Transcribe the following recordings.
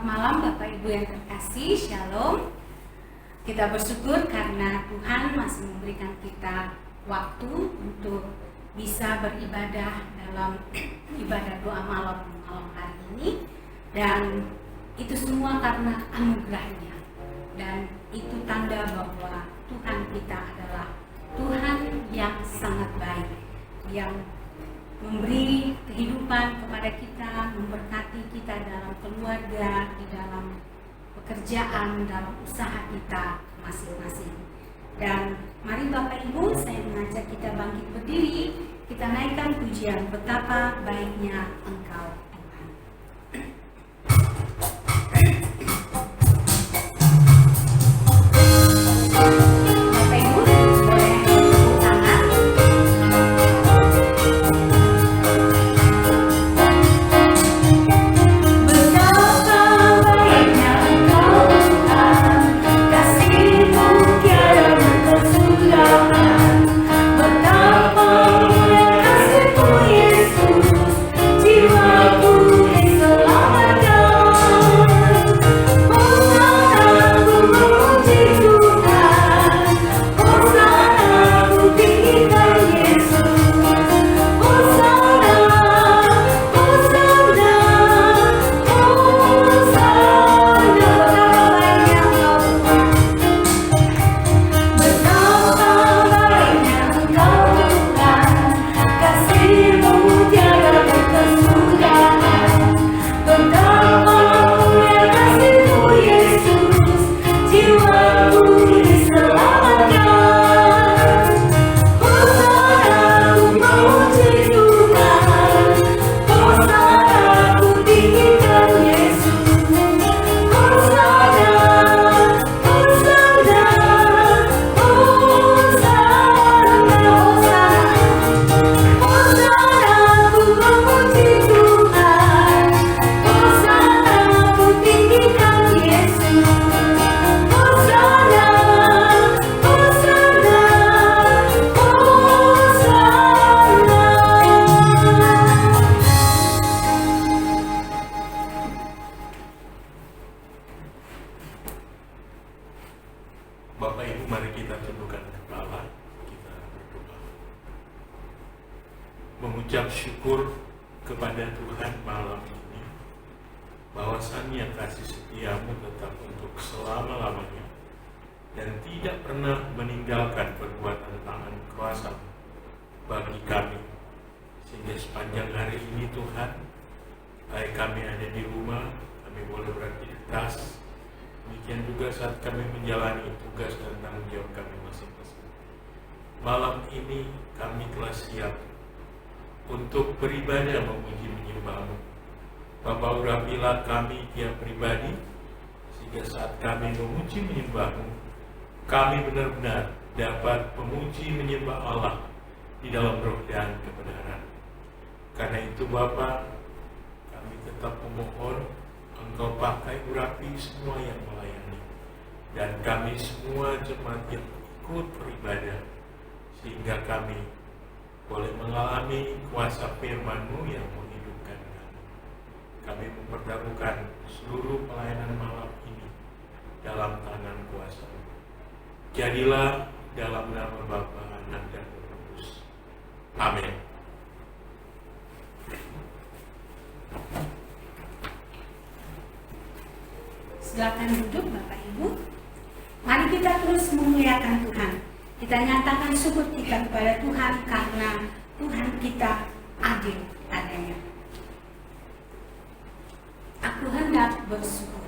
malam Bapak Ibu yang terkasih, Shalom. Kita bersyukur karena Tuhan masih memberikan kita waktu untuk bisa beribadah dalam ibadah doa malam hari ini. Dan itu semua karena anugerah-Nya. Dan itu tanda bahwa Tuhan kita adalah Tuhan yang sangat baik, yang memberi kehidupan kepada kita, memberkati kita dalam keluarga, di dalam pekerjaan, dalam usaha kita masing-masing. Dan mari Bapak Ibu, saya mengajak kita bangkit berdiri, kita naikkan pujian betapa baiknya Engkau Tuhan. Bapak Ibu boleh tepuk tangan. Bapak Ibu, mari kita tundukkan kepala, kita berdoa. Mengucap syukur kepada Tuhan malam ini, bahwasannya kasih setiamu tetap untuk selama-lamanya, dan tidak pernah meninggalkan perbuatan tangan kuasa bagi kami. Sehingga sepanjang hari ini Tuhan, baik kami ada di rumah, kami boleh beraktivitas, demikian juga saat kami menjalani tugas dan tanggung jawab kami masing-masing. Malam ini kami telah siap untuk beribadah memuji menyembah-Mu. Bapa, urapilah kami tiap pribadi, sehingga saat kami memuji menyembah-Mu, kami benar-benar dapat memuji menyembah Allah di dalam roh dan kebenaran. Karena itu Bapa, kami tetap memohon Engkau pakai urapi semua yang melayani, dan kami semua jemaat yang ikut beribadah, sehingga kami boleh mengalami kuasa firman-Mu yang menghidupkan kami. Kami mempertaruhkan seluruh pelayanan malam ini dalam tangan kuasa-Mu. Jadilah dalam nama Bapa, Anak, dan Roh Kudus. Amin. Silakan duduk Bapak Ibu. Mari kita terus memuliakan Tuhan. Kita nyatakan syukur kita kepada Tuhan karena Tuhan kita adil adanya. Aku hendak bersyukur.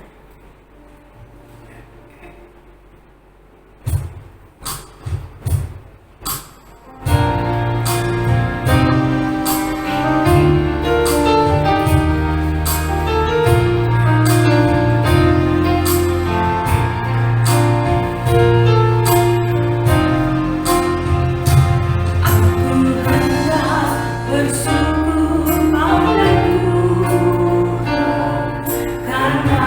Bersyukur padamu, karena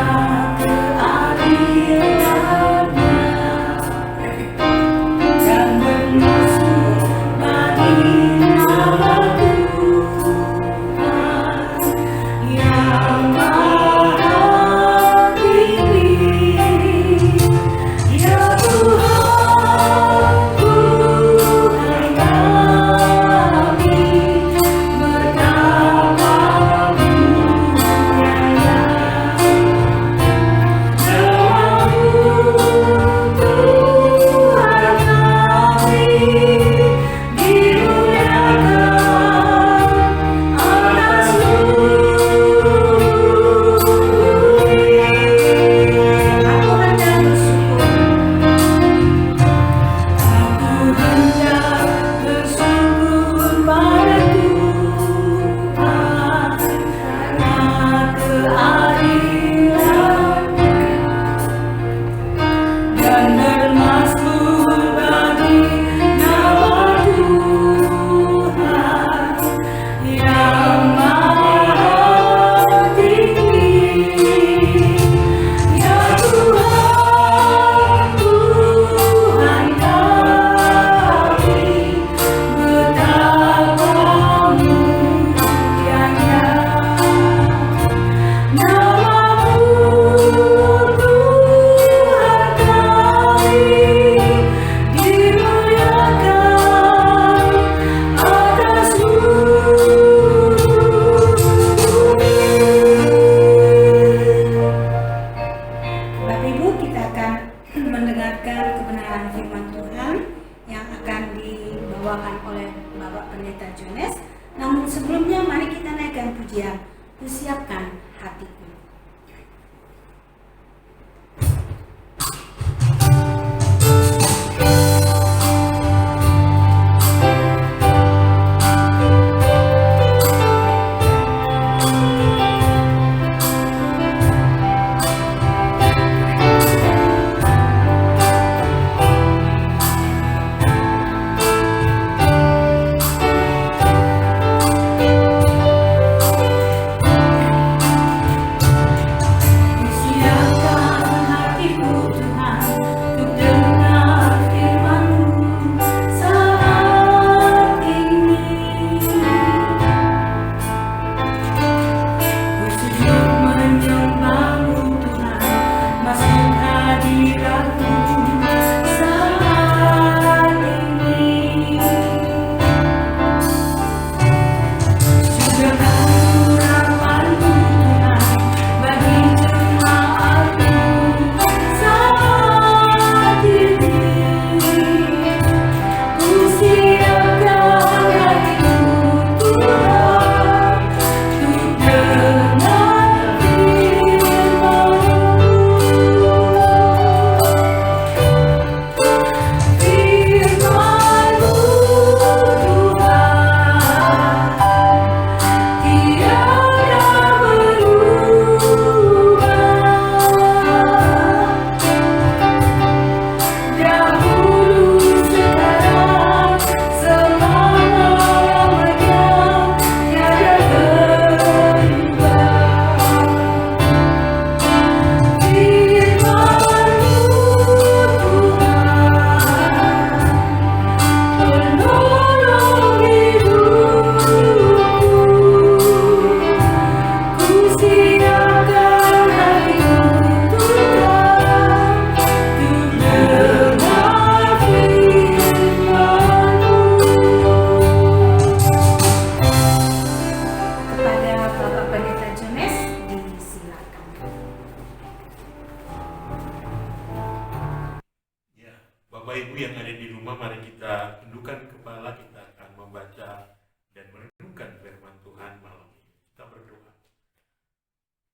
Bapak Ibu yang ada di rumah, mari kita tundukkan kepala, kita akan membaca dan merenungkan firman Tuhan malam ini. Kita berdoa.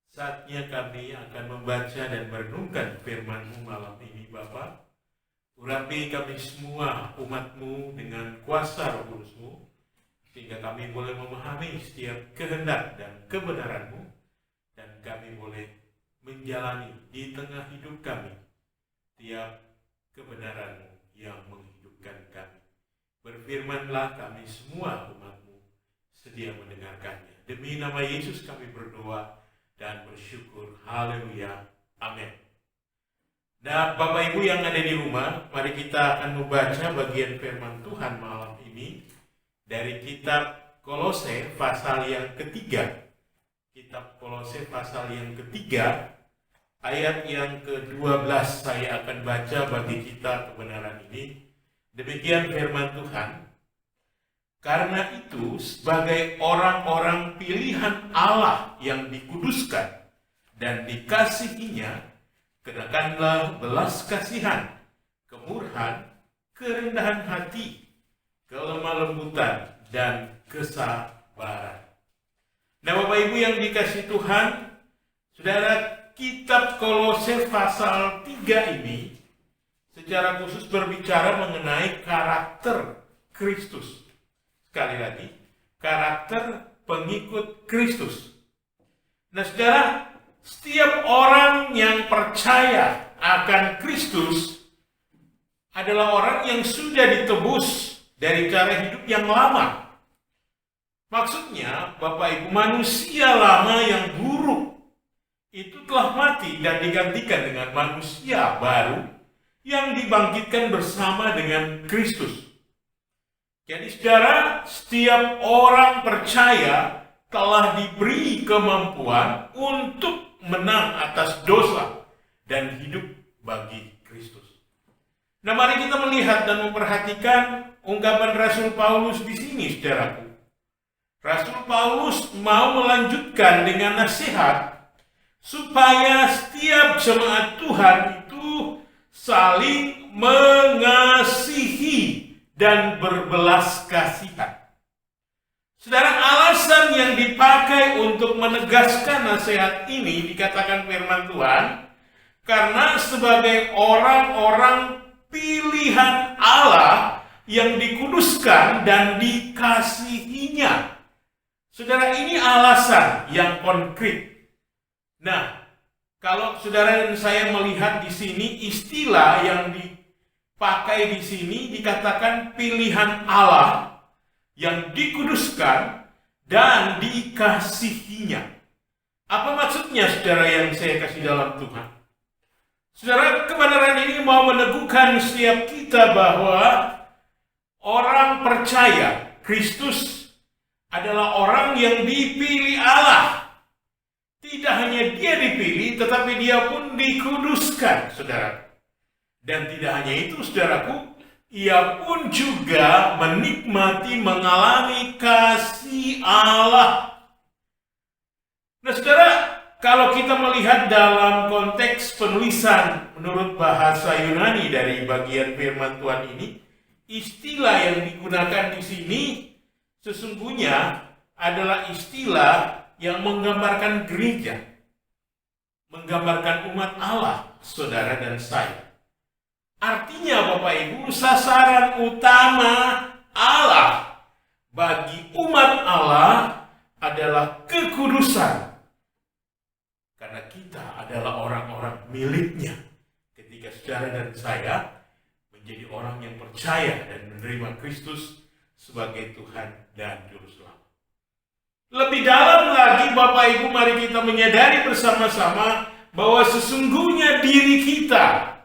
Saatnya kami akan membaca dan merenungkan firman-Mu malam ini, Bapa. Urapi kami semua umat-Mu dengan kuasa Roh Kudus-Mu, sehingga kami boleh memahami setiap kehendak dan kebenaran-Mu, dan kami boleh menjalani di tengah hidup kami tiap kebenaran-Mu yang menghidupkan kami. Berfirmanlah, kami semua umat-Mu sedia mendengarkannya. Demi nama Yesus kami berdoa dan bersyukur. Haleluya. Amin. Nah, Bapak Ibu yang ada di rumah, mari kita akan membaca bagian firman Tuhan malam ini dari kitab Kolose pasal yang ketiga. Kitab Kolose pasal yang ketiga, ayat yang ke-12 saya akan baca bagi kita kebenaran ini. Demikian firman Tuhan. Karena itu, sebagai orang-orang pilihan Allah yang dikuduskan dan dikasihinya, kenakanlah belas kasihan, kemurahan, kerendahan hati, kelemah lembutan, dan kesabaran. Nah, Bapak Ibu yang dikasihi Tuhan, saudara, kitab Kolose pasal 3 ini secara khusus berbicara mengenai karakter Kristus. Sekali lagi, karakter pengikut Kristus. Nah, saudara, setiap orang yang percaya akan Kristus adalah orang yang sudah ditebus dari cara hidup yang lama. Maksudnya, Bapak Ibu, manusia lama yang buruk itu telah mati dan digantikan dengan manusia baru yang dibangkitkan bersama dengan Kristus. Jadi saudara, setiap orang percaya telah diberi kemampuan untuk menang atas dosa dan hidup bagi Kristus. Nah, mari kita melihat dan memperhatikan ungkapan Rasul Paulus di sini, saudaraku. Rasul Paulus mau melanjutkan dengan nasihat supaya setiap jemaat Tuhan itu saling mengasihi dan berbelas kasihan. Saudara, alasan yang dipakai untuk menegaskan nasihat ini dikatakan firman Tuhan, karena sebagai orang-orang pilihan Allah yang dikuduskan dan dikasihinya. Saudara, ini alasan yang konkret. Nah, kalau saudara dan saya melihat di sini, istilah yang dipakai di sini dikatakan pilihan Allah yang dikuduskan dan dikasihinya. Apa maksudnya, saudara yang saya kasih dalam Tuhan? Saudara, kebenaran ini mau meneguhkan setiap kita bahwa orang percaya Kristus adalah orang yang dipilih Allah. Tidak hanya dia dipilih, tetapi dia pun dikuduskan, saudara. Dan tidak hanya itu, saudaraku, ia pun juga menikmati, mengalami kasih Allah. Nah, saudara, kalau kita melihat dalam konteks penulisan menurut bahasa Yunani dari bagian firman Tuhan ini, istilah yang digunakan di sini sesungguhnya adalah istilah yang menggambarkan gereja, menggambarkan umat Allah, saudara dan saya. Artinya, Bapak Ibu, sasaran utama Allah bagi umat Allah adalah kekudusan. Karena kita adalah orang-orang miliknya. Ketika saudara dan saya menjadi orang yang percaya dan menerima Kristus sebagai Tuhan dan Juru Selamat. Lebih dalam lagi, Bapak Ibu, mari kita menyadari bersama-sama bahwa sesungguhnya diri kita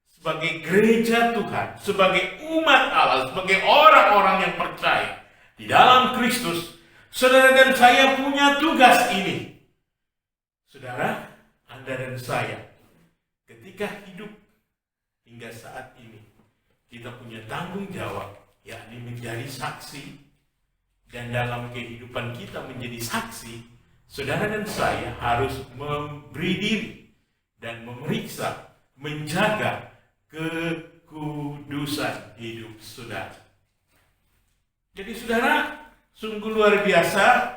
sebagai gereja Tuhan, sebagai umat Allah, sebagai orang-orang yang percaya di dalam Kristus, saudara dan saya punya tugas ini. Saudara, Anda dan saya, ketika hidup hingga saat ini, kita punya tanggung jawab, yakni menjadi saksi. Dan dalam kehidupan kita menjadi saksi, saudara dan saya harus memberi diri dan memeriksa, menjaga kekudusan hidup saudara. Jadi saudara, sungguh luar biasa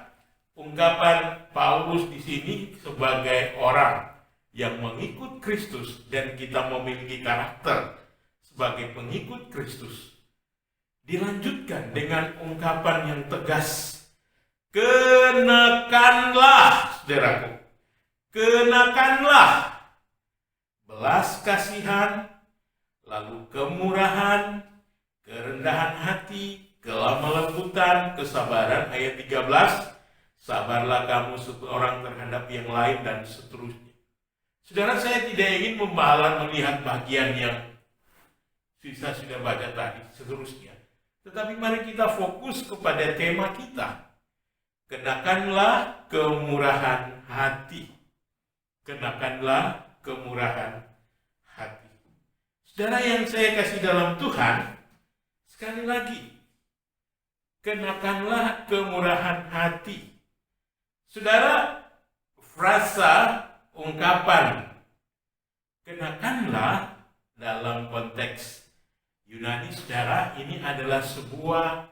ungkapan Paulus di sini sebagai orang yang mengikut Kristus dan kita memiliki karakter sebagai pengikut Kristus. Dilanjutkan dengan ungkapan yang tegas. Kenakanlah, saudaraku. Kenakanlah belas kasihan, lalu kemurahan, kerendahan hati, kelemah lembutan, kesabaran. Ayat 13. Sabarlah kamu seorang terhadap yang lain dan seterusnya. Saudara, saya tidak ingin melihat bagian yang sisa sudah baca tadi, seterusnya. Tetapi mari kita fokus kepada tema kita. Kenakanlah kemurahan hati. Kenakanlah kemurahan hati. Saudara yang saya kasih dalam Tuhan, sekali lagi, kenakanlah kemurahan hati. Saudara, frasa ungkapan kenakanlah dalam konteks Yunani, saudara, ini adalah sebuah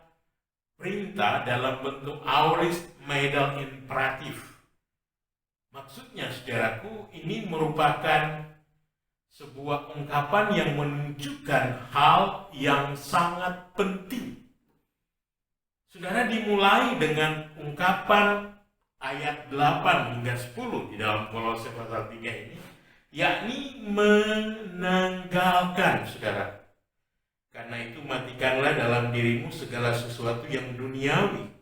perintah dalam bentuk aorist modal imperatif. Maksudnya, saudaraku, ini merupakan sebuah ungkapan yang menunjukkan hal yang sangat penting. Saudara, dimulai dengan ungkapan ayat 8 hingga 10 di dalam Kolose pasal 3 ini, yakni menanggalkan, saudara. Karena itu matikanlah dalam dirimu segala sesuatu yang duniawi,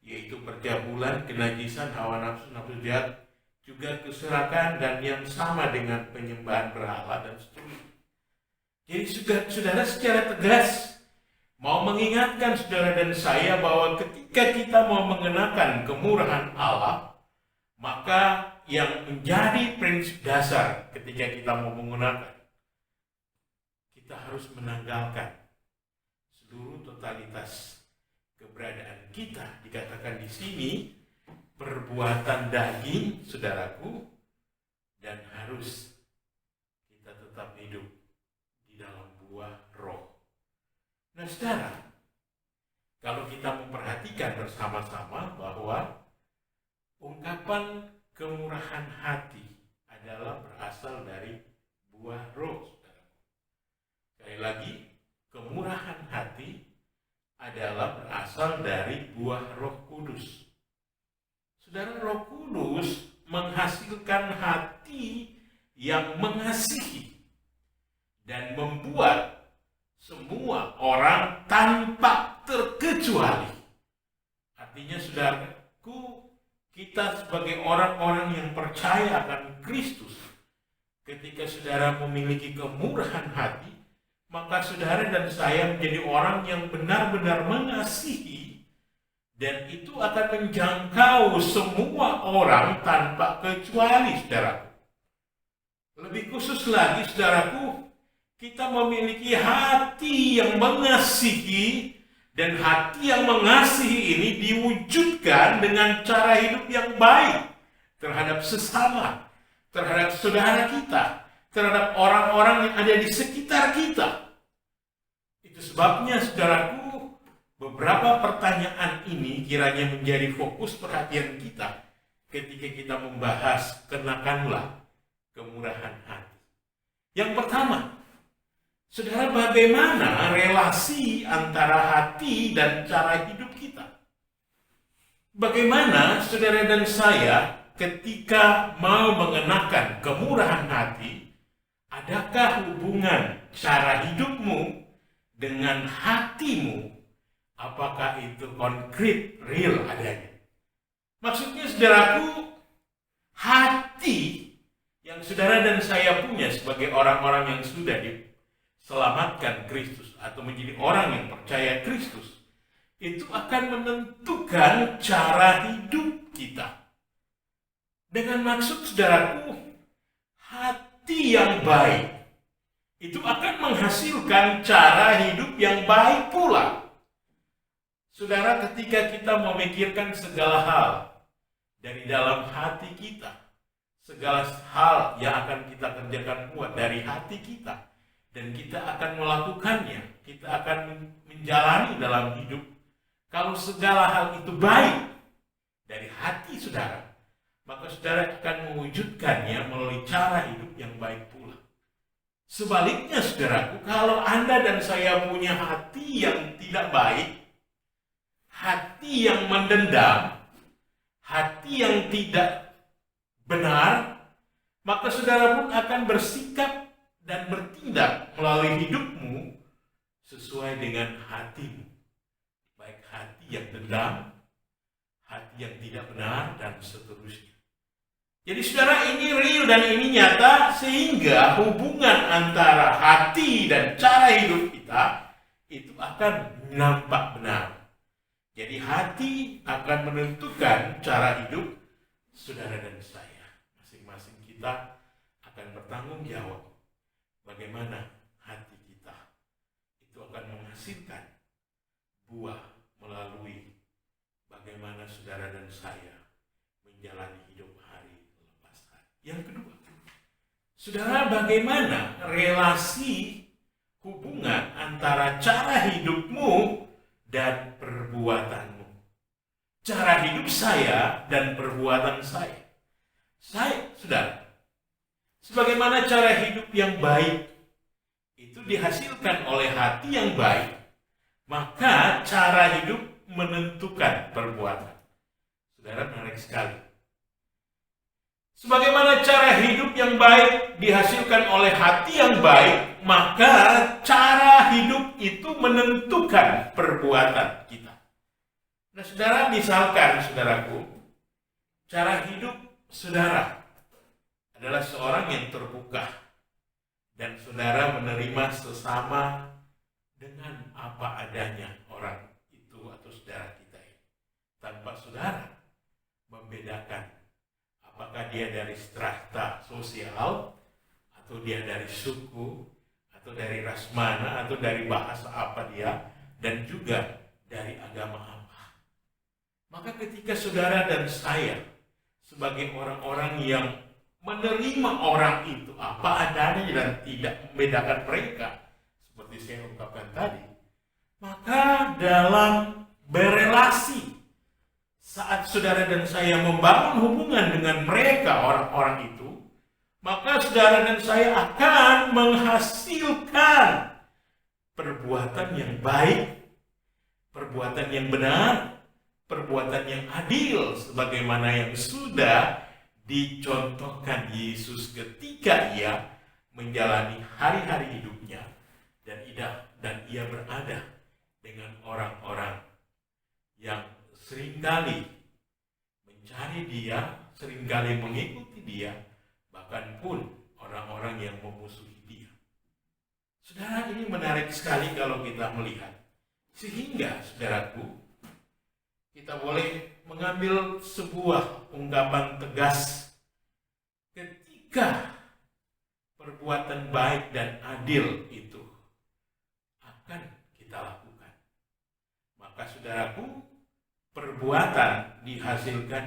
yaitu percabulan, kenajisan, hawa nafsu, nafsu jahat, juga keserakan, dan yang sama dengan penyembahan berhala dan seterusnya. Jadi saudara secara tegas mau mengingatkan saudara dan saya bahwa ketika kita mau mengenakan kemurahan Allah, maka yang menjadi prinsip dasar ketika kita mau menggunakan, kita harus menanggalkan seluruh totalitas keberadaan kita. Dikatakan di sini perbuatan daging, saudaraku, dan harus kita tetap hidup di dalam buah roh. Nah, saudara, kalau kita memperhatikan bersama-sama bahwa ungkapan kemurahan hati adalah berasal dari buah roh, saudara. Sekali lagi, kemurahan hati adalah berasal dari buah Roh Kudus. Saudara, Roh Kudus menghasilkan hati yang mengasihi dan membuat semua orang tanpa terkecuali. Artinya, saudaraku, kita sebagai orang-orang yang percaya akan Kristus, ketika saudara memiliki kemurahan hati, maka saudara dan saya menjadi orang yang benar-benar mengasihi, dan itu akan menjangkau semua orang tanpa kecuali, saudara. Lebih khusus lagi, saudaraku, kita memiliki hati yang mengasihi, dan hati yang mengasihi ini diwujudkan dengan cara hidup yang baik terhadap sesama, terhadap saudara kita, terhadap orang-orang yang ada di sekitar kita. Itu sebabnya, saudaraku, beberapa pertanyaan ini kiranya menjadi fokus perhatian kita ketika kita membahas kenakanlah kemurahan hati. Yang pertama, saudara, bagaimana relasi antara hati dan cara hidup kita? Bagaimana saudara dan saya ketika mau mengenakan kemurahan hati, adakah hubungan cara hidupmu dengan hatimu? Apakah itu konkret, real adanya? Maksudnya, saudaraku, hati yang saudara dan saya punya sebagai orang-orang yang sudah diselamatkan Kristus atau menjadi orang yang percaya Kristus, itu akan menentukan cara hidup kita. Dengan maksud, saudaraku, hati yang baik itu akan menghasilkan cara hidup yang baik pula. Saudara, ketika kita memikirkan segala hal dari dalam hati kita, segala hal yang akan kita kerjakan buat dari hati kita, dan kita akan melakukannya, kita akan menjalani dalam hidup. Kalau segala hal itu baik dari hati saudara, maka saudara akan mewujudkannya melalui cara hidup yang baik pula. Sebaliknya saudaraku, kalau Anda dan saya punya hati yang tidak baik, hati yang mendendam, hati yang tidak benar, maka saudara pun akan bersikap dan bertindak melalui hidupmu sesuai dengan hatimu. Baik hati yang dendam, hati yang tidak benar, dan seterusnya. Jadi saudara, ini real dan ini nyata, sehingga hubungan antara hati dan cara hidup kita itu akan nampak benar. Jadi hati akan menentukan cara hidup saudara dan saya. Masing-masing kita akan bertanggung jawab bagaimana hati kita itu akan menghasilkan buah melalui bagaimana saudara dan saya menjalani hidup hari lepas hari. Yang kedua, saudara, bagaimana relasi hubungan antara cara hidupmu dan perbuatanmu. Cara hidup saya dan perbuatan saya. Saudara, sebagaimana cara hidup yang baik itu dihasilkan oleh hati yang baik, maka cara hidup menentukan perbuatan. Saudara, menarik sekali. Sebagaimana cara hidup yang baik dihasilkan oleh hati yang baik, maka cara hidup itu menentukan perbuatan kita. Nah, saudara, misalkan saudaraku, cara hidup saudara adalah seorang yang terbuka dan saudara menerima sesama dengan apa adanya orang itu atau saudara kita ini, tanpa saudara membedakan apakah dia dari strata sosial atau dia dari suku atau dari ras mana atau dari bahasa apa dia dan juga dari agama apa. Maka ketika saudara dan saya sebagai orang-orang yang menerima orang itu apa adanya dan tidak membedakan mereka seperti saya ungkapkan tadi, maka dalam berelasi saat saudara dan saya membangun hubungan dengan mereka orang-orang itu, maka saudara dan saya akan menghasilkan perbuatan yang baik, perbuatan yang benar, perbuatan yang adil sebagaimana yang sudah dicontohkan Yesus ketika ia menjalani hari-hari hidupnya dan ia berada dengan orang-orang yang seringkali mencari dia, seringkali mengikuti dia, bahkan pun orang-orang yang memusuhi dia. Saudara, ini menarik sekali kalau kita melihat. Sehingga, saudaraku, kita boleh mengambil sebuah ungkapan tegas ketika perbuatan baik dan adil itu akan kita lakukan. Maka saudaraku, perbuatan dihasilkan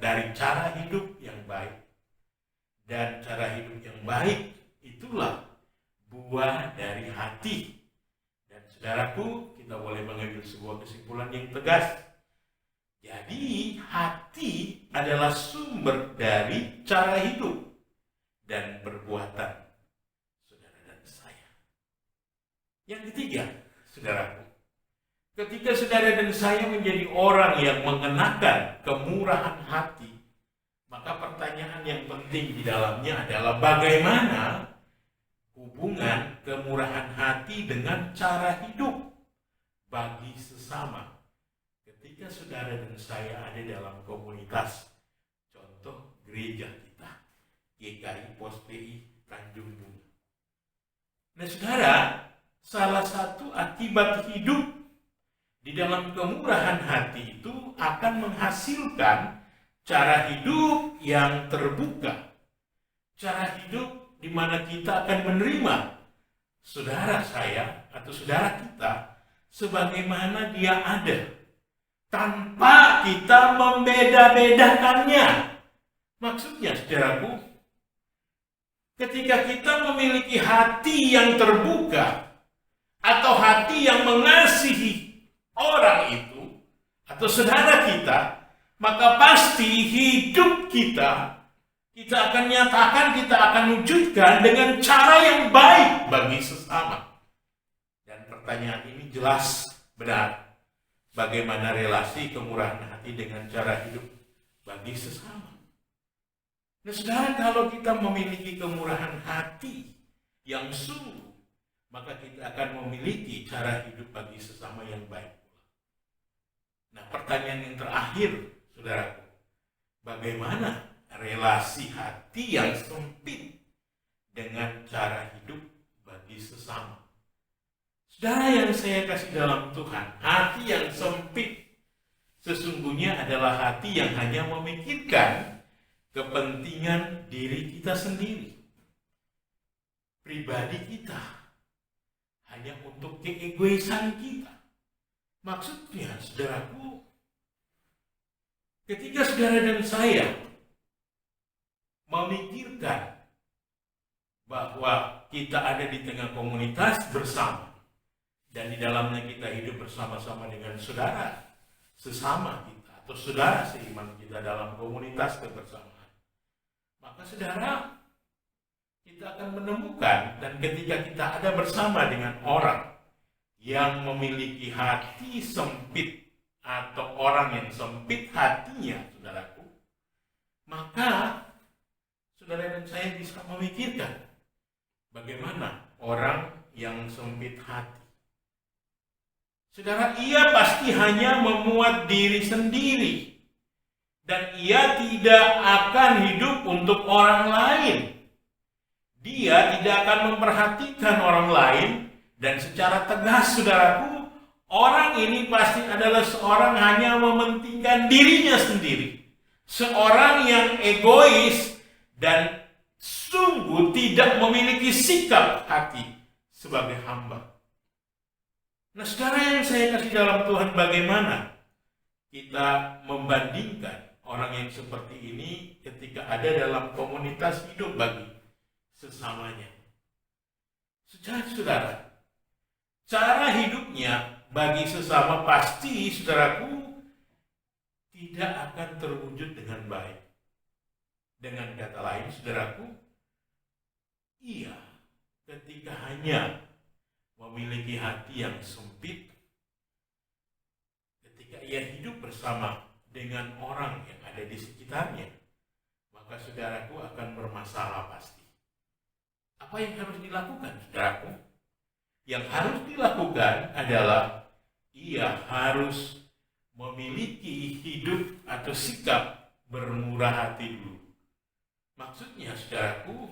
dari cara hidup yang baik. Dan cara hidup yang baik itulah buah dari hati. Dan saudaraku, kita boleh mengambil sebuah kesimpulan yang tegas. Jadi hati adalah sumber dari cara hidup dan perbuatan saudara dan saya. Yang ketiga, saudaraku, ketika saudara dan saya menjadi orang yang mengenakan kemurahan hati, maka pertanyaan yang penting di dalamnya adalah bagaimana hubungan kemurahan hati dengan cara hidup bagi sesama. Ketika saudara dan saya ada dalam komunitas, contoh gereja kita, GKI Pos PI Tanjung Bunga. Nah saudara, salah satu akibat hidup di dalam kemurahan hati itu akan menghasilkan cara hidup yang terbuka. Cara hidup di mana kita akan menerima saudara saya atau saudara kita sebagaimana dia ada, tanpa kita membeda-bedakannya. Maksudnya, saudaraku, Ketika kita memiliki hati yang terbuka atau hati yang mengasihi orang itu atau saudara kita, maka pasti hidup kita akan nyatakan, kita akan wujudkan dengan cara yang baik bagi sesama. Dan pertanyaan ini jelas benar. Bagaimana relasi kemurahan hati dengan cara hidup bagi sesama? Nah, saudara, kalau kita memiliki kemurahan hati yang sungguh, maka kita akan memiliki cara hidup bagi sesama yang baik. Nah, pertanyaan yang terakhir, saudaraku, bagaimana relasi hati yang sempit dengan cara hidup bagi sesama? Saudara yang saya kasih dalam Tuhan, hati yang sempit sesungguhnya adalah hati yang hanya memikirkan kepentingan diri kita sendiri, pribadi kita, hanya untuk keegoisan kita. Maksudnya, saudaraku, ketika saudara dan saya memikirkan bahwa kita ada di tengah komunitas bersama, dan di dalamnya kita hidup bersama-sama dengan saudara sesama kita, atau saudara seiman kita dalam komunitas kebersamaan, maka saudara, kita akan menemukan, dan ketika kita ada bersama dengan orang yang memiliki hati sempit atau orang yang sempit hatinya, saudaraku, maka saudara dan saya bisa memikirkan bagaimana orang yang sempit hati. Saudara, ia pasti hanya memuat diri sendiri. Dan ia tidak akan hidup untuk orang lain. Dia tidak akan memperhatikan orang lain. Dan secara tegas, saudaraku, orang ini pasti adalah seorang hanya mementingkan dirinya sendiri. Seorang yang egois dan sungguh tidak memiliki sikap hati sebagai hamba. Nah, saudara yang saya kasih dalam Tuhan, bagaimana kita membandingkan orang yang seperti ini ketika ada dalam komunitas hidup bagi sesamanya? Saudara, cara hidupnya bagi sesama pasti, saudaraku, tidak akan terwujud dengan baik. Dengan kata lain, saudaraku, ia ketika hanya memiliki hati yang sempit, ketika ia hidup bersama dengan orang yang ada di sekitarnya, maka saudaraku akan bermasalah pasti. Apa yang harus dilakukan, saudaraku? Yang harus dilakukan adalah ia harus memiliki hidup atau sikap bermurah hati dulu. Maksudnya, saudaraku,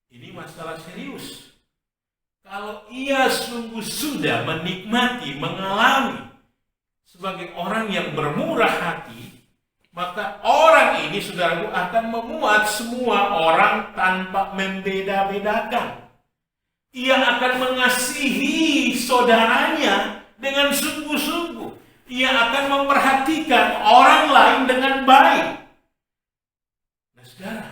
ini masalah serius. Kalau ia sungguh sudah menikmati, mengalami sebagai orang yang bermurah hati, maka orang ini, saudaraku, akan memuat semua orang tanpa membeda-bedakan. Ia akan mengasihi saudaranya dengan sungguh-sungguh. Ia akan memperhatikan orang lain dengan baik. Nah, saudara,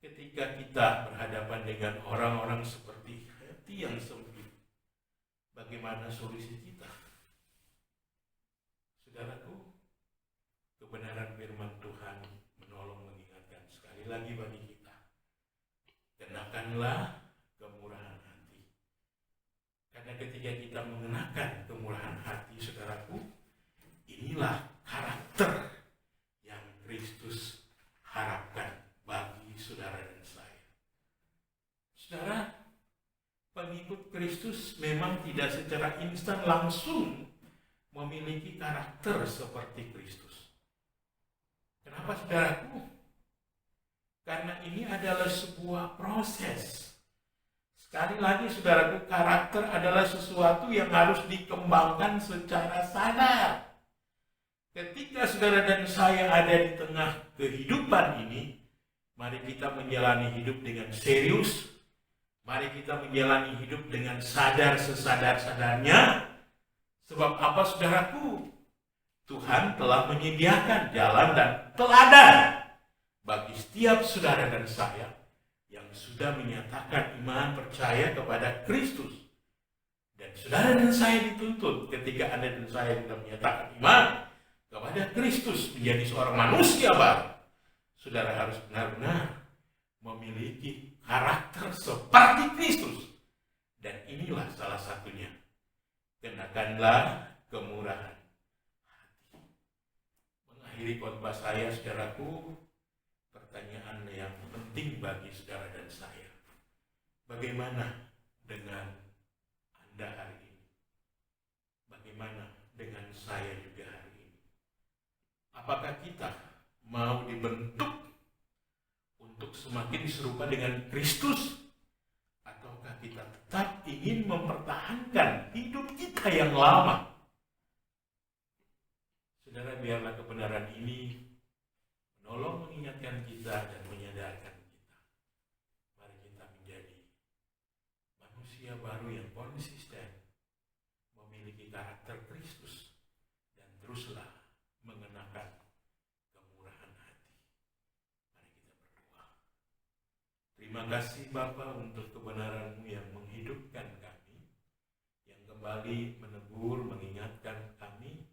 ketika kita berhadapan dengan orang-orang seperti hati yang sempit, bagaimana solusi kita? Saudaraku, kebenaran firman Tuhan menolong mengingatkan sekali lagi bagi kita. Kenakanlah kemurahan hati. Karena ketika kita mengenakan kemurahan hati, saudaraku, inilah karakter yang Kristus harapkan bagi saudara dan saya. Saudara, pengikut Kristus memang tidak secara instan langsung memiliki karakter seperti Kristus. Kenapa, saudaraku? Karena ini adalah sebuah proses. Sekali lagi, saudaraku, karakter adalah sesuatu yang harus dikembangkan secara sadar. Ketika saudara dan saya ada di tengah kehidupan ini, mari kita menjalani hidup dengan serius. Mari kita menjalani hidup dengan sadar sesadar-sadarnya. Sebab apa, saudaraku? Tuhan telah menyediakan jalan dan teladan bagi setiap saudara dan saya yang sudah menyatakan iman percaya kepada Kristus. Dan saudara dan saya dituntut ketika Anda dan saya sudah menyatakan iman kepada Kristus menjadi seorang manusia baru. Saudara harus benar-benar memiliki karakter seperti Kristus. Dan inilah salah satunya. Kenakanlah kemurahan hati. Mengakhiri khotbah saya, saudaraku, pertanyaan yang penting bagi saudara dan saya. Bagaimana dengan Anda hari ini? Bagaimana dengan saya juga hari ini? Apakah kita mau dibentuk untuk semakin serupa dengan Kristus? Ataukah kita tetap ingin mempertahankan hidup kita yang lama? Saudara, biarlah kebenaran ini menolong mengingatkan kita dan menyadarkan kita. Mari kita menjadi manusia baru yang konsisten, memiliki karakter Kristus, dan teruslah mengenakan kemurahan hati. Mari kita berdoa. Terima kasih Bapa untuk kebenaran-Mu yang menghidupkan kami, yang kembali menegur, mengingatkan kami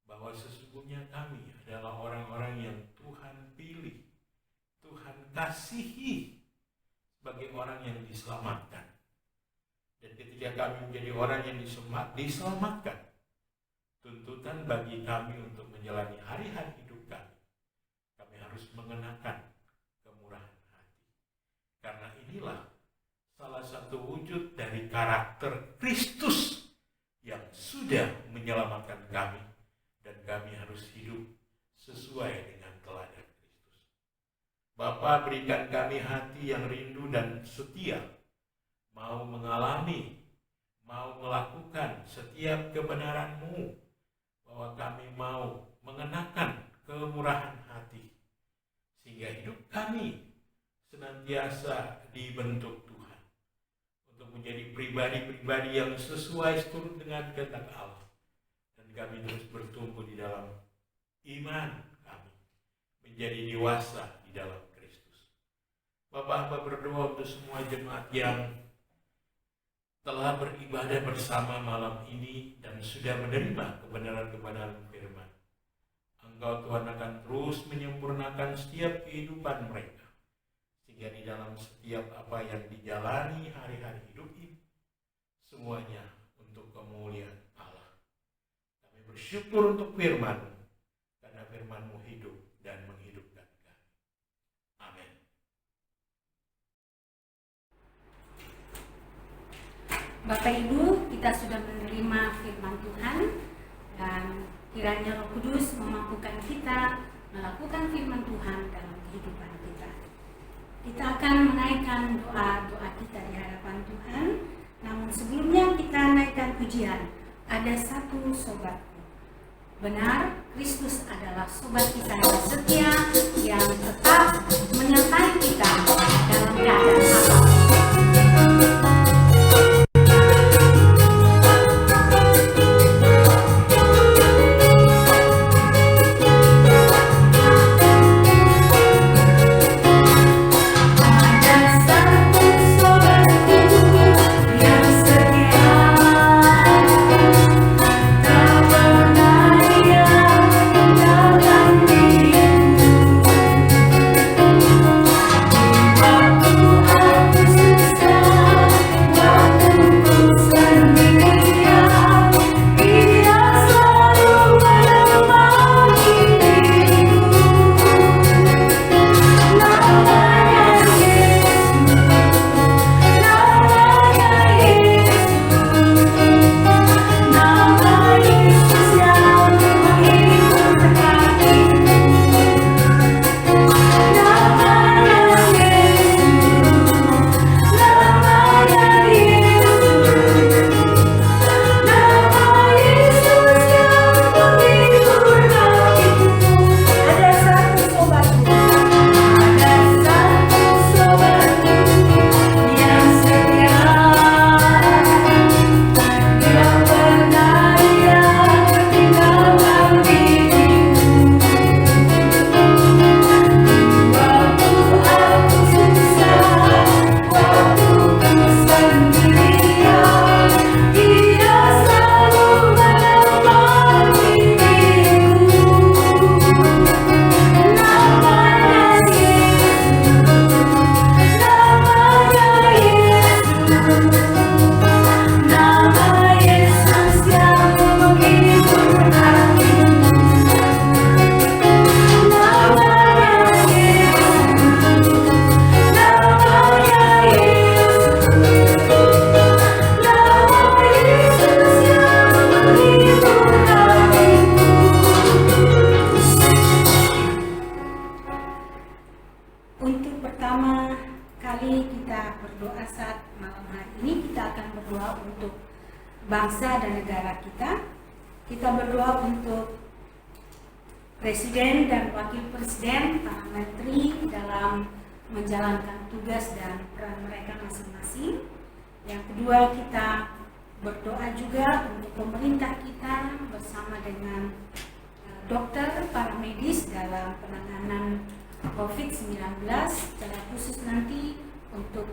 bahwa sesungguhnya kami adalah orang-orang yang Tuhan pilih, Tuhan kasihi sebagai orang yang diselamatkan. Dan ketika kami menjadi orang yang diselamatkan, tuntutan bagi kami untuk menjalani hari-hari hidup kami harus mengenakan kemurahan hati. Karena inilah salah satu wujud dari karakter Kristus yang sudah menyelamatkan kami. Dan kami harus hidup sesuai dengan teladan Kristus. Bapa, berikan kami hati yang rindu dan setia, mau mengalami, mau melakukan setiap kebenaran-Mu, bahwa kami mau mengenakan kemurahan hati, sehingga hidup kami senantiasa dibentuk Tuhan, untuk menjadi pribadi-pribadi yang sesuai seturut dengan kehendak Allah. Kami terus bertumbuh di dalam iman kami, menjadi dewasa di dalam Kristus. Bapak, hamba berdoa untuk semua jemaat yang telah beribadah bersama malam ini dan sudah menerima kebenaran-kebenaran firman. Engkau Tuhan akan terus menyempurnakan setiap kehidupan mereka, sehingga di dalam setiap apa yang dijalani hari-hari hidup ini, semuanya untuk kemuliaan Allah. Bersyukur untuk firman, karena firman-Mu hidup dan menghidupkan kami. Amin. Bapak Ibu, kita sudah menerima firman Tuhan, dan kiranya Roh Kudus memampukan kita melakukan firman Tuhan dalam kehidupan kita. Kita akan menaikkan doa-doa kita di hadapan Tuhan. Namun sebelumnya kita naikkan pujian. Ada satu sobat. Benar, Kristus adalah sobat kita yang setia, yang tetap menyertai kita dalam keadaan apapun. Bye. mari kita berdoa saat malam hari ini. Kita akan berdoa untuk bangsa dan negara kita. Kita berdoa untuk Presiden dan Wakil Presiden, para menteri dalam menjalankan tugas dan peran mereka masing-masing. Yang kedua, kita berdoa juga untuk pemerintah kita bersama dengan dokter, para medis dalam penanganan COVID-19, secara khusus nanti untuk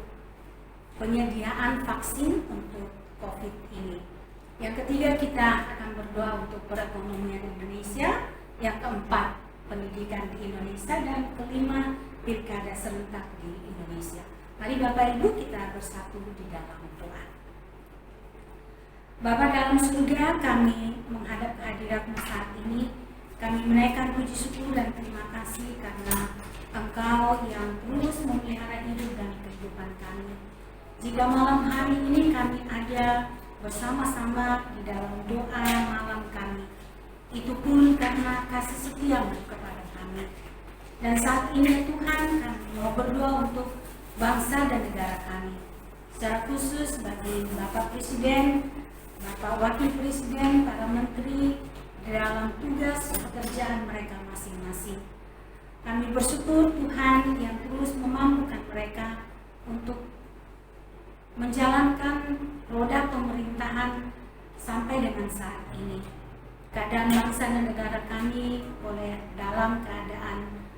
penyediaan vaksin untuk COVID ini. Yang ketiga, kita akan berdoa untuk perekonomian Indonesia. Yang keempat, pendidikan di Indonesia. Dan kelima, pilkada serentak di Indonesia. Mari Bapak Ibu kita bersatu di dalam doa. Bapa dalam surga, kami menghadap kehadirat-Mu saat ini. Kami menaikkan puji syukur dan terima kasih karena Engkau yang terus memelihara hidup dan kehidupan kami. Jika malam hari ini kami ada bersama-sama di dalam doa malam kami, itu pun karena kasih setia-Mu kepada kami. Dan saat ini Tuhan, kami mau berdoa untuk bangsa dan negara kami. Secara khusus bagi Bapak Presiden, Bapak Wakil Presiden, para menteri dalam tugas pekerjaan mereka masing-masing. Kami bersyukur Tuhan yang terus memampukan mereka untuk menjalankan roda pemerintahan sampai dengan saat ini. Keadaan bangsa dan negara kami boleh dalam keadaan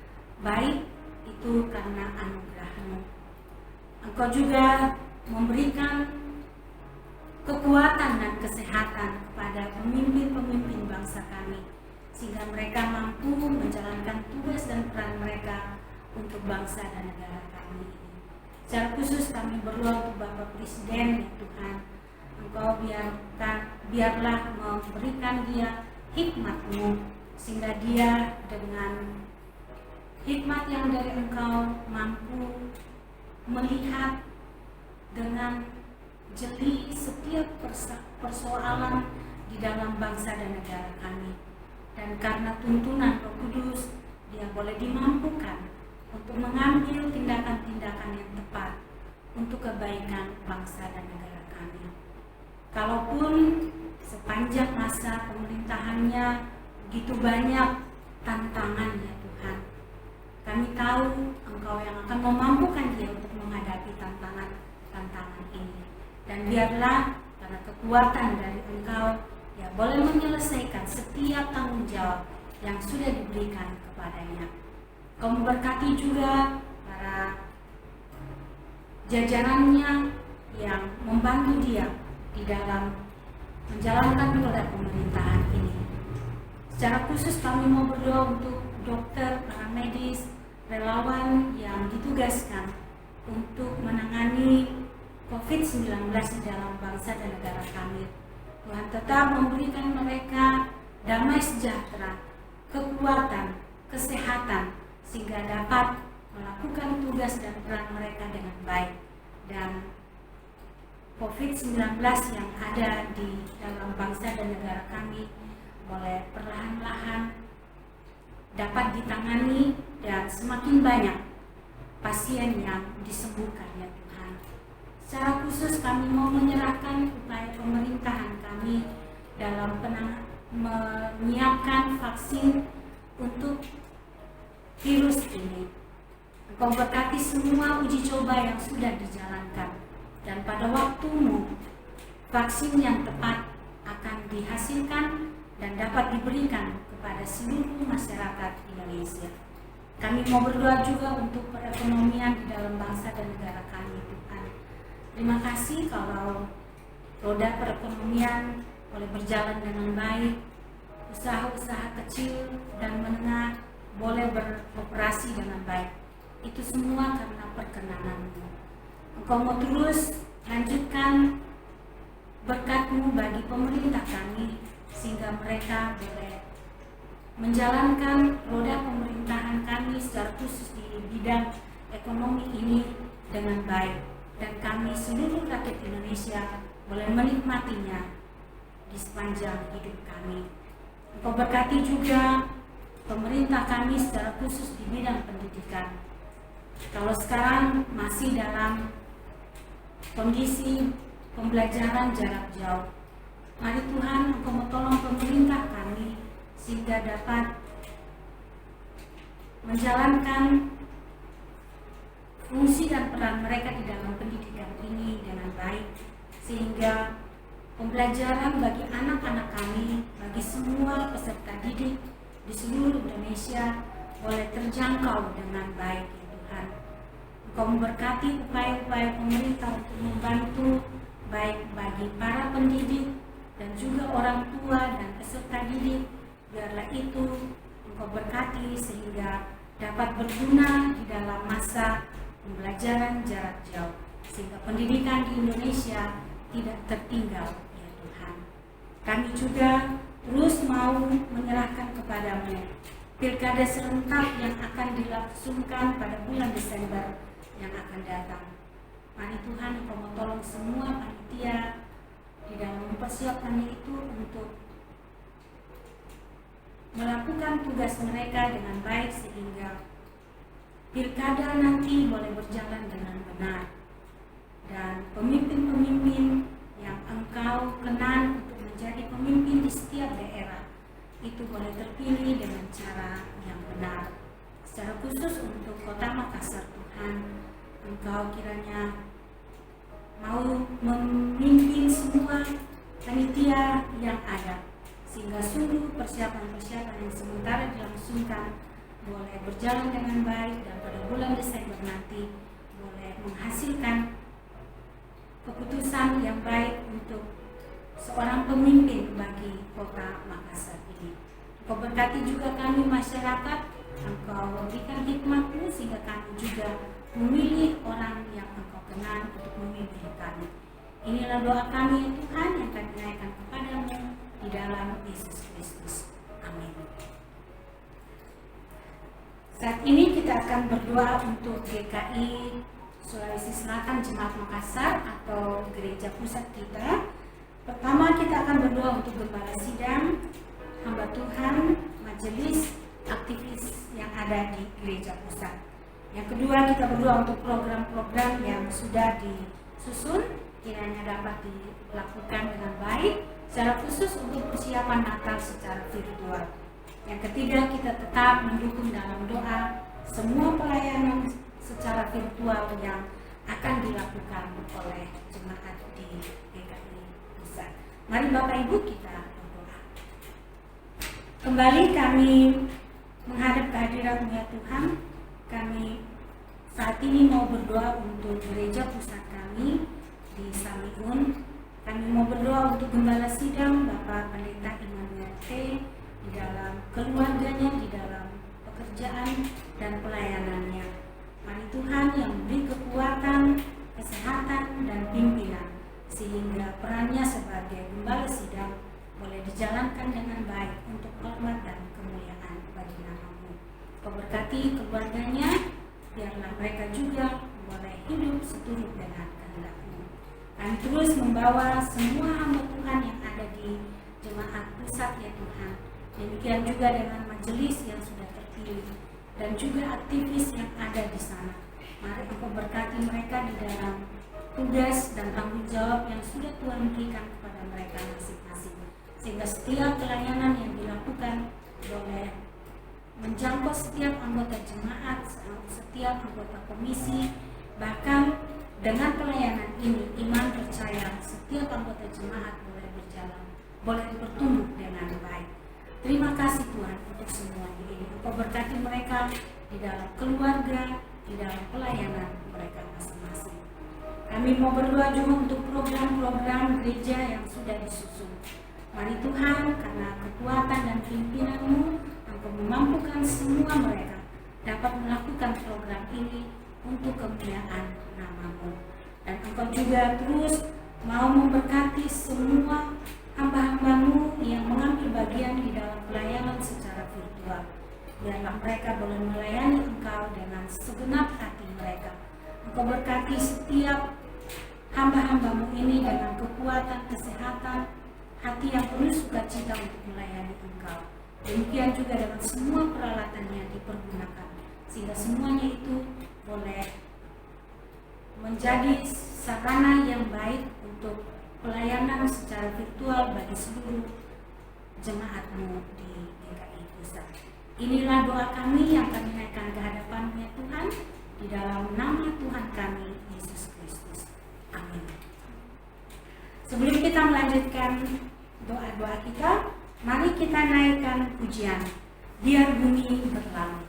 baik, itu karena anugerah-Mu. Engkau juga memberikan kekuatan dan kesehatan kepada pemimpin-pemimpin bangsa kami, sehingga mereka mampu menjalankan tugas dan peran mereka untuk bangsa dan negara kami ini. Secara khusus kami berdoa untuk Bapak Presiden, ya Tuhan, Engkau biarlah memberikan dia hikmat-Mu, sehingga dia dengan hikmat yang dari Engkau mampu melihat dengan jeli setiap persoalan di dalam bangsa dan negara kami. Dan karena tuntunan Roh Kudus, dia boleh dimampukan untuk mengambil tindakan-tindakan yang tepat untuk kebaikan bangsa dan negara kami. Kalaupun sepanjang masa pemerintahannya begitu banyak tantangannya Tuhan, kami tahu Engkau yang akan memampukan dia untuk menghadapi tantangan ini. Dan biarlah karena kekuatan dari Engkau, ya boleh menyelesaikan setiap tanggung jawab yang sudah diberikan kepadanya. Kau memberkati juga para jajarannya yang membantu dia di dalam menjalankan roda pemerintahan ini. Secara khusus kami mau berdoa untuk dokter, para medis, relawan yang ditugaskan untuk menangani COVID-19 di dalam bangsa dan negara kami. Tuhan tetap memberikan mereka damai sejahtera, kekuatan, kesehatan, sehingga dapat melakukan tugas dan peran mereka dengan baik. Dan COVID-19 yang ada di dalam bangsa dan negara kami boleh perlahan-lahan dapat ditangani dan semakin banyak pasien yang disembuhkan, ya Tuhan. Secara khusus kami mau menyerahkan upaya pemerintahan kami dalam menyiapkan vaksin untuk virus ini. Engkau berkati semua uji coba yang sudah dijalankan, dan pada waktu-Mu vaksin yang tepat akan dihasilkan dan dapat diberikan kepada seluruh masyarakat Indonesia. Kami mau berdoa juga untuk perekonomian di dalam bangsa dan negara kami, Tuhan. Terima kasih kalau roda perekonomian boleh berjalan dengan baik, usaha-usaha kecil dan menengah boleh beroperasi dengan baik. Itu semua karena perkenan-Mu. Engkau mau terus lanjutkan berkat-Mu bagi pemerintah kami, sehingga mereka boleh menjalankan roda pemerintahan kami secara khusus di bidang ekonomi ini dengan baik. Dan kami seluruh rakyat Indonesia boleh menikmatinya di sepanjang hidup kami. Engkau berkati juga pemerintah kami secara khusus di bidang pendidikan. Kalau sekarang masih dalam kondisi pembelajaran jarak jauh, mari Tuhan Engkau tolong pemerintah kami sehingga dapat menjalankan fungsi dan peran mereka di dalam pendidikan ini dengan baik, sehingga pembelajaran bagi anak-anak kami, bagi semua peserta didik di seluruh Indonesia boleh terjangkau dengan baik, ya Tuhan. Engkau memberkati upaya-upaya pemerintah untuk membantu baik bagi para pendidik dan juga orang tua dan peserta didik. Biarlah itu Engkau berkati sehingga dapat berguna di dalam masa pembelajaran jarak jauh, sehingga pendidikan di Indonesia tidak tertinggal, ya Tuhan. Kami juga terus mau menyerahkan kepadamu pilkada serentak yang akan dilangsungkan pada bulan Desember yang akan datang. Mari Tuhan Engkau tolong semua panitia di dalam mempersiapkannya itu untuk melakukan tugas mereka dengan baik, sehingga pilkada nanti boleh berjalan dengan benar, dan pemimpin-pemimpin yang Engkau kenan untuk menjadi pemimpin di setiap daerah itu boleh terpilih dengan cara yang benar. Secara khusus untuk Kota Makassar, Tuhan, Engkau kiranya mau memimpin semua panitia yang ada, sehingga sungguh persiapan-persiapan yang sementara dilangsungkan boleh berjalan dengan baik, dan pada bulan Desember nanti boleh menghasilkan keputusan yang baik untuk seorang pemimpin bagi Kota Makassar ini. Engkau berkati juga kami masyarakat, Engkau berikan hikmat-Mu sehingga kami juga memilih orang yang Engkau kenan untuk memimpin kami. Inilah doa kami, ya Tuhan, yang kami naikkan kepadamu di dalam Yesus Kristus. Amin. Saat ini kita akan berdoa untuk GKI Sulawesi Selatan Jemaat Makassar atau gereja pusat kita. Pertama kita akan berdoa untuk gembala sidang, hamba Tuhan, majelis, aktivis yang ada di gereja pusat. Yang kedua kita berdoa untuk program-program yang sudah disusun, kiranya dapat dilakukan dengan baik, secara khusus untuk persiapan Natal secara virtual. Yang ketiga, kita tetap mendukung dalam doa semua pelayanan secara virtual yang akan dilakukan oleh jemaat di GKI Pusat. Mari Bapak Ibu kita berdoa. Kembali kami menghadap kehadirat-Mu, ya Tuhan. Kami saat ini mau berdoa untuk gereja pusat kami di Samiun. Kami mau berdoa untuk gembala sidang Bapak Pendeta Immanuel T. di dalam keluarganya, di dalam pekerjaan dan pelayanannya. Mari Tuhan yang memberi kekuatan, kesehatan, dan pimpinan, sehingga perannya sebagai gembala sidang boleh dijalankan dengan baik untuk hormat dan kemuliaan bagi nama-Mu. Kau berkati keluarganya, biarlah mereka juga boleh hidup seturut dengan kehendak-Mu. Kami terus membawa semua hamba Tuhan yang ada di jemaat pusat, ya Tuhan. Demikian juga dengan majelis yang sudah terpilih dan juga aktivis yang ada di sana. Mari Engkau berkati mereka di dalam tugas dan tanggung jawab yang sudah Tuhan berikan kepada mereka masing-masing, sehingga setiap pelayanan yang dilakukan boleh menjangkau setiap anggota jemaat, setiap anggota komisi. Bahkan dengan pelayanan ini, iman percaya setiap anggota jemaat boleh berjalan, boleh bertumbuh dengan baik. Terima kasih Tuhan untuk semuanya ini. Engkau berkati mereka di dalam keluarga, di dalam pelayanan mereka masing-masing. Kami mau berdoa juga untuk program-program gereja yang sudah disusun. Mari Tuhan, karena kekuatan dan pimpinan-Mu, Engkau memampukan semua mereka dapat melakukan program ini untuk kemuliaan nama-Mu. Dan Engkau juga terus mau memberkati semua hamba-hamba-Mu yang mengambil bagian di dalam pelayanan secara virtual. Biarlah mereka boleh melayani Engkau dengan segenap hati mereka. Engkau berkati setiap hamba-hamba-Mu ini dengan kekuatan, kesehatan, hati yang penuh sukacita untuk melayani Engkau. Demikian juga dengan semua peralatannya dipergunakan, sehingga semuanya itu boleh menjadi sarana yang baik untuk pelayanan secara virtual bagi seluruh jemaat-Mu di GKI Pusat. Inilah doa kami yang kami naikkan ke hadapan-Mu ya Tuhan, di dalam nama Tuhan kami, Yesus Kristus. Amin. Sebelum kita melanjutkan doa-doa kita, mari kita naikkan pujian, biar bumi berlalu.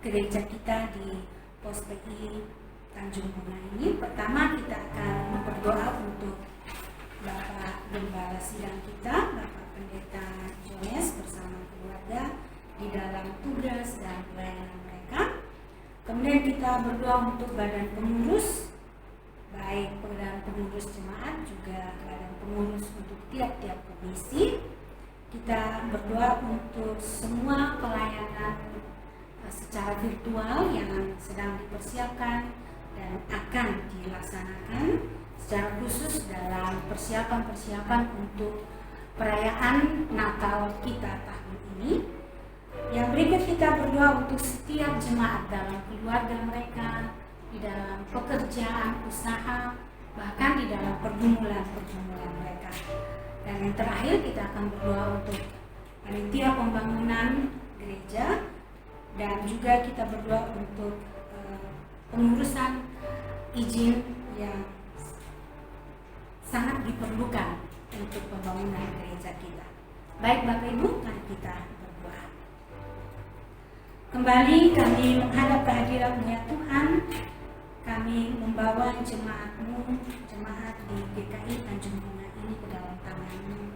Gereja kita di Pos PI Tanjung Bunga ini. Pertama kita akan berdoa untuk Bapak Gembala Sidang kita, Bapak Pendeta Jones bersama keluarga di dalam tugas dan pelayanan mereka. Kemudian kita berdoa untuk badan pengurus, baik badan pengurus jemaat juga badan pengurus untuk tiap-tiap komisi. Kita berdoa untuk semua pelayanan secara virtual yang sedang dipersiapkan dan akan dilaksanakan, secara khusus dalam persiapan-persiapan untuk perayaan Natal kita tahun ini. Yang berikut kita berdoa untuk setiap jemaat dalam keluarga mereka, di dalam pekerjaan, usaha, bahkan di dalam pergumulan-pergumulan mereka. Dan yang terakhir kita akan berdoa untuk panitia pembangunan gereja. Dan juga kita berdoa untuk pengurusan izin yang sangat diperlukan untuk pembangunan gereja kita. Baik Bapak Ibu, mari kita berdoa. Kembali kami menghadap kehadirat-Mu ya Tuhan. Kami membawa jemaat-Mu, jemaat di GKI Tanjung Bunga ini ke dalam tangan-Mu.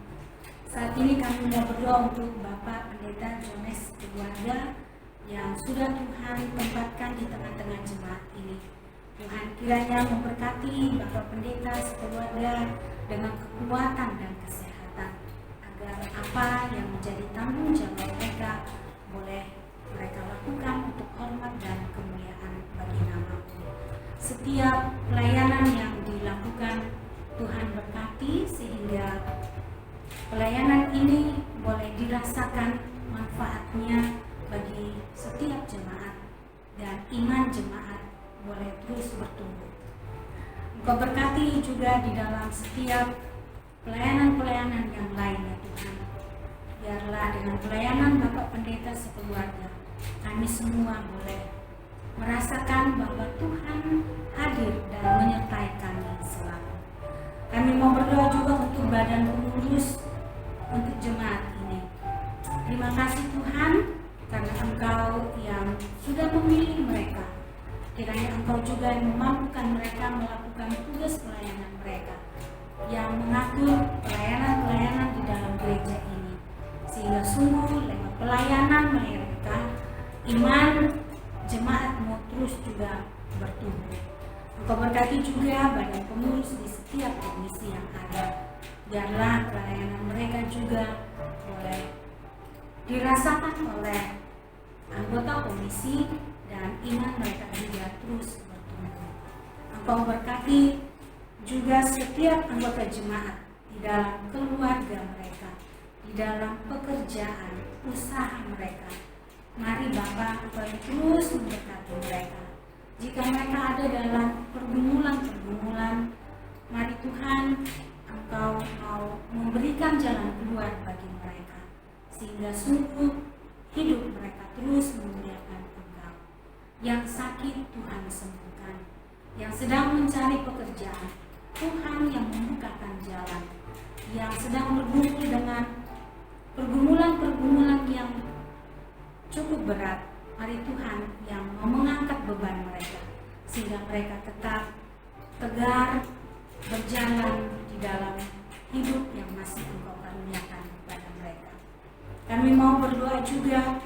Saat ini kami mau berdoa untuk Bapak Pendeta Jones keluarga yang sudah Tuhan tempatkan di tengah-tengah jemaat ini. Tuhan kiranya memberkati Bapak Pendeta sekeluarga dengan kekuatan dan kesehatan, agar apa yang menjadi tanggung jawab mereka boleh mereka lakukan untuk hormat dan kemuliaan bagi nama-Mu. Setiap pelayanan yang dilakukan Tuhan berkati sehingga pelayanan ini boleh dirasakan manfaatnya bagi setiap jemaat dan iman jemaat boleh terus bertumbuh. Engkau berkati juga di dalam setiap pelayanan-pelayanan yang lainnya Tuhan. Biarlah dengan pelayanan Bapak Pendeta sekeluarga, kami semua boleh merasakan bahwa Tuhan hadir dan menyertai kami selalu. Kami mau berdoa juga untuk badan pengurus untuk jemaat ini. Terima kasih Tuhan, karena Engkau yang sudah memilih mereka. Kiranya Engkau juga yang memampukan mereka melakukan tugas pelayanan mereka, yang mengatur pelayanan-pelayanan di dalam gereja ini, sehingga sungguh lewat pelayanan mereka, iman jemaat-Mu terus juga bertumbuh. Engkau berkati juga badan pengurus di setiap komisi yang ada. Biarlah pelayanan mereka juga boleh dirasakan oleh anggota komisi, dan iman mereka juga terus bertumbuh. Engkau berkati juga setiap anggota jemaat di dalam keluarga mereka, di dalam pekerjaan, usaha mereka. Mari Bapa, Engkau terus memberkati mereka. Jika mereka ada dalam pergumulan-pergumulan, mari Tuhan, Engkau mau memberikan jalan keluar bagi mereka, sehingga sungguh hidup mereka terus memuliakan Engkau. Yang sakit Tuhan sembuhkan, yang sedang mencari pekerjaan, Tuhan yang membukakan jalan, yang sedang bergumul dengan pergumulan-pergumulan yang cukup berat, mari Tuhan yang mau mengangkat beban mereka, sehingga mereka tetap tegar berjalan di dalam hidup yang masih Engkau karuniakan kepada mereka. Kami mau berdoa juga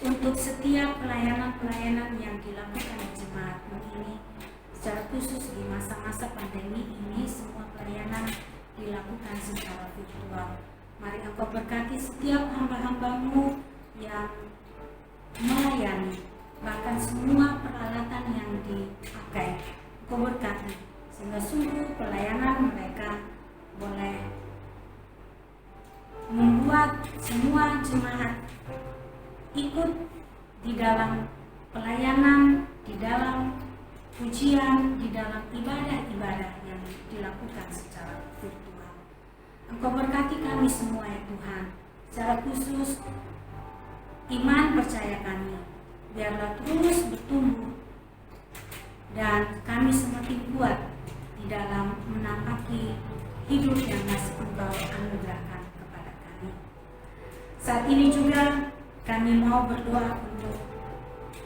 untuk setiap pelayanan-pelayanan yang dilakukan di jemaatmu ini, secara khusus di masa-masa pandemi ini, semua pelayanan dilakukan secara virtual. Mari Engkau berkati setiap hamba-hambamu yang melayani, bahkan semua peralatan yang dipakai, Engkau berkati, sehingga sungguh pelayanan mereka boleh membuat semua jemaat ikut di dalam pelayanan, di dalam pujian, di dalam ibadah-ibadah yang dilakukan secara virtual. Engkau berkati kami semua ya Tuhan, secara khusus iman percaya kami, biarlah terus bertumbuh dan kami semakin kuat di dalam menampaki hidup yang masih Engkau anugerahkan kepada kami. Saat ini juga kami mau berdoa untuk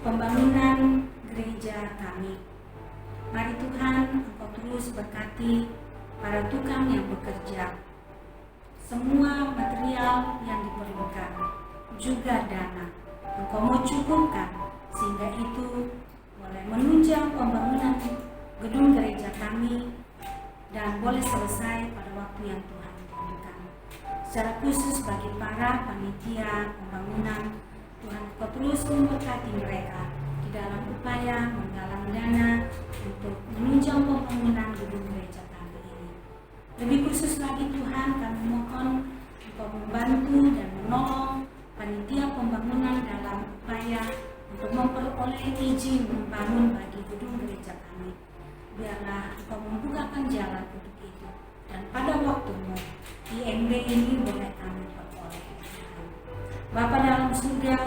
pembangunan gereja kami. Mari Tuhan, Engkau terus berkati para tukang yang bekerja, semua material yang diperlukan, juga dana. Engkau mau cukupkan, sehingga itu boleh menunjang pembangunan gedung gereja kami dan boleh selesai pada waktu yang Tuhan tentukan. Secara khusus bagi para panitia pembangunan, Tuhan Engkau terus memberkati mereka di dalam upaya menggalang dana untuk menunjang pembangunan gedung gereja kami ini. Lebih khusus lagi Tuhan, kami mohon Engkau membantu dan menolong panitia pembangunan dalam upaya untuk memperoleh izin membangun bagi gedung gereja kami. Biarlah Engkau membukakan jalan untuk itu, dan pada waktumu IMB ini boleh kami peroleh. Bapa dalam surga,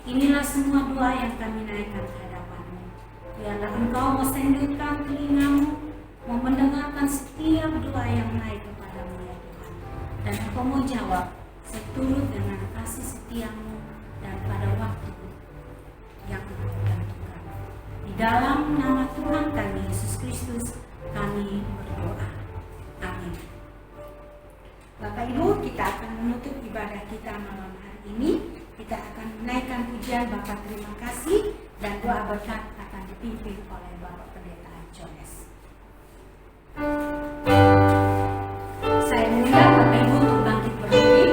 inilah semua doa yang kami naikkan ke hadapan-Mu. Biarlah Engkau mensenggahkan telinga-Mu, mau mendengarkan setiap doa yang naik kepada-Mu ya Tuhan, dan Engkau mau jawab seturut dengan kasih setia-Mu dan pada waktu yang Engkau tentukan. Di dalam nama Tuhan kami Yesus Kristus kami berdoa. Amin. Bapak Ibu, kita akan menutup ibadah kita malam hari ini. Kita akan menaikkan pujian Bapa terima kasih, dan doa berkat akan dipimpin oleh Bapak Pendeta Jones. Saya mengundang Bapak Ibu untuk bangkit berdiri.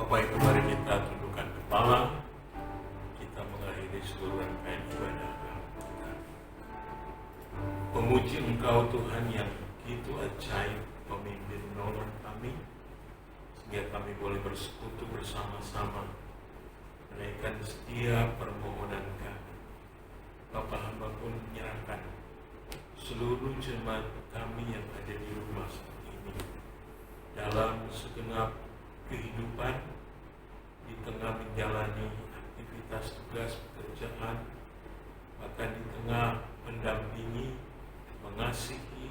Bapak Ibu, mari kita tundukkan kepala, kita mengakhiri seluruh rangkaian ibadah kita. Memuji Engkau Tuhan yang begitu ajaib, pemimpin menolong kami, sehingga kami boleh bersekutu bersama-sama menaikkan setiap permohonan kami. Bapa, hamba pun menyerahkan seluruh jemaat kami yang ada di rumah saat ini, dalam segenap kehidupan, di tengah menjalani aktivitas tugas pekerjaan, bahkan di tengah mendampingi, mengasihi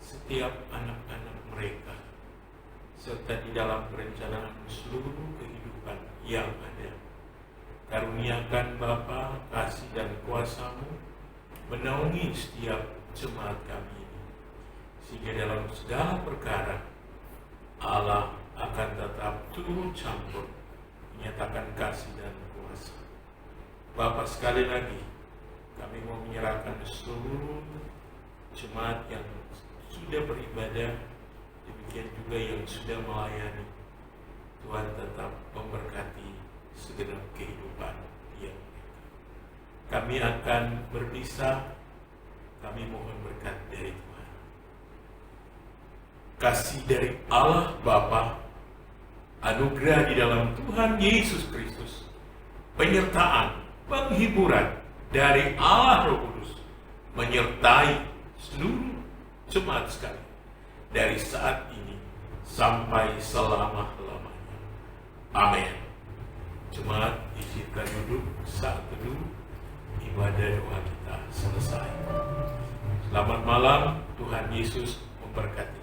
setiap anak-anak mereka, serta di dalam perencanaan seluruh kehidupan yang ada. Karuniakan Bapa kasih dan kuasa-Mu menaungi setiap jemaat kami ini, sehingga dalam segala perkara Allah akan tetap turut campur menyatakan kasih dan kuasa. Bapa, sekali lagi kami mau menyerahkan seluruh jemaat yang sudah beribadah, demikian juga yang sudah melayani. Tuhan tetap memberkati segenap kehidupan yang mereka. Kami akan berpisah. Kami mohon berkat dari Tuhan. Kasih dari Allah Bapa, anugerah di dalam Tuhan Yesus Kristus, penyertaan, penghiburan dari Allah Roh Kudus menyertai seluruh jemaat sekalian dari saat ini sampai selama-lamanya. Amin. Jemaat izinkan duduk saat teduh ibadah doa kita selesai. Selamat malam, Tuhan Yesus memberkati.